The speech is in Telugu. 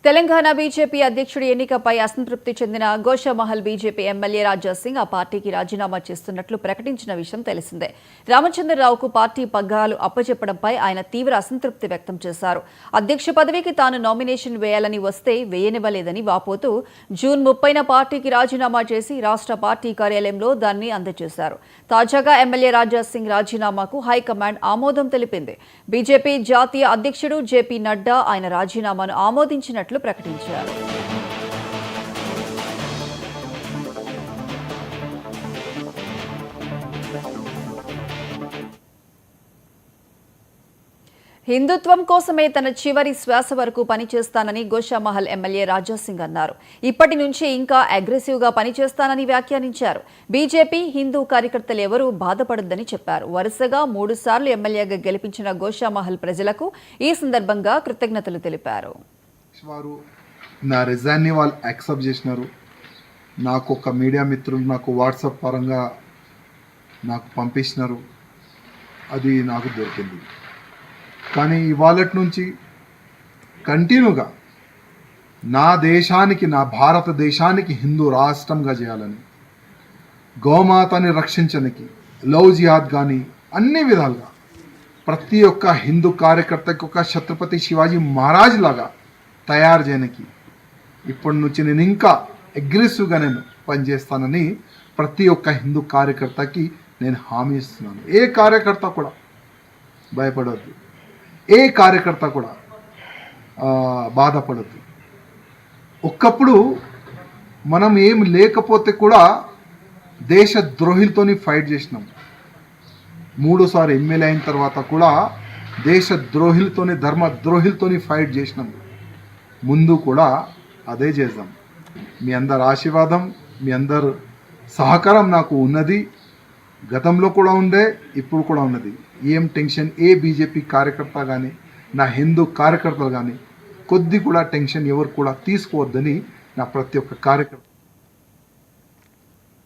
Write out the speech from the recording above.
తెలంగాణ బీజేపీ అధ్యక్షుడి ఎన్నికపై అసంతృప్తి చెందిన గోషామహల్ బీజేపీ ఎమ్మెల్యే రాజా సింగ్ ఆ పార్టీకి రాజీనామా చేస్తున్నట్లు ప్రకటించిన విషయం తెలిసిందే. రామచంద్రరావుకు పార్టీ పగ్గాలు అప్పచెప్పడంపై ఆయన తీవ్ర అసంతృప్తి వ్యక్తం చేశారు. అధ్యక్ష పదవికి తాను నామినేషన్ వేయాలని వస్తే వేయనివ్వలేదని వాపోతూ జూన్ 30న పార్టీకి రాజీనామా చేసి రాష్ట్ర పార్టీ కార్యాలయంలో దాన్ని అందజేశారు. తాజాగా ఎమ్మెల్యే రాజా సింగ్ రాజీనామాకు హైకమాండ్ ఆమోదం తెలిపింది. బీజేపీ జాతీయ అధ్యక్షుడు జేపీ నడ్డా ఆయన రాజీనామాను ఆమోదించినట్లు ప్రకటించారు. హిందుత్వం కోసమే తన చివరి శ్వాస వరకు పనిచేస్తానని గోషామహల్ ఎమ్మెల్యే రాజా సింగ్ అన్నారు. ఇప్పటి నుంచి ఇంకా అగ్రెసివ్గా పనిచేస్తానని వ్యాఖ్యానించారు. బీజేపీ హిందూ కార్యకర్తలు ఎవరూ బాధపడొద్దని చెప్పారు. వరుసగా 3 సార్లు ఎమ్మెల్యేగా గెలిపించిన గోషామహల్ ప్రజలకు ఈ సందర్భంగా కృతజ్ఞతలు తెలిపారు. నా రిజైన్ని వాళ్ళు యాక్సెప్ట్ చేసినారు. నాకు ఒక మీడియా మిత్రులు నాకు వాట్సాప్ పరంగా నాకు పంపించినారు. అది నాకు దొరికింది. కానీ ఇవాళ నుంచి కంటిన్యూగా నా దేశానికి, నా భారతదేశానికి హిందూ రాష్ట్రంగా చేయాలని, గోమాతని రక్షించడానికి, లవ్ జిహాద్ కానీ అన్ని విధాలుగా ప్రతి ఒక్క హిందూ కార్యకర్తకి ఒక ఛత్రపతి శివాజీ మహారాజ్ లాగా తయారు చేయడానికి ఇప్పటి నుంచి నేను ఇంకా అగ్రెసివ్గా నేను పనిచేస్తానని ప్రతి ఒక్క హిందూ కార్యకర్తకి నేను హామీ ఇస్తున్నాను. ఏ కార్యకర్త కూడా భయపడవద్దు, ఏ కార్యకర్త కూడా బాధపడద్దు. ఒక్కప్పుడు మనం ఏం లేకపోతే కూడా దేశ ద్రోహులతోని ఫైట్ చేసినాం. 3 సార్లు ఎమ్మెల్యే అయిన తర్వాత కూడా దేశ ద్రోహులతోని, ధర్మ ద్రోహులతోని ఫైట్ చేసినాం. ముందు కూడా అదే చేద్దాం. మీ అందరి ఆశీర్వాదం, మీ అందరు సహకారం నాకు ఉన్నది. గతంలో కూడా ఉండే, ఇప్పుడు కూడా ఉన్నది. ఏం టెన్షన్ ఏ బీజేపీ కార్యకర్త కానీ, నా హిందూ కార్యకర్తలు కానీ కొద్ది కూడా టెన్షన్ ఎవరు కూడా తీసుకోవద్దని నా ప్రతి ఒక్క కార్యకర్త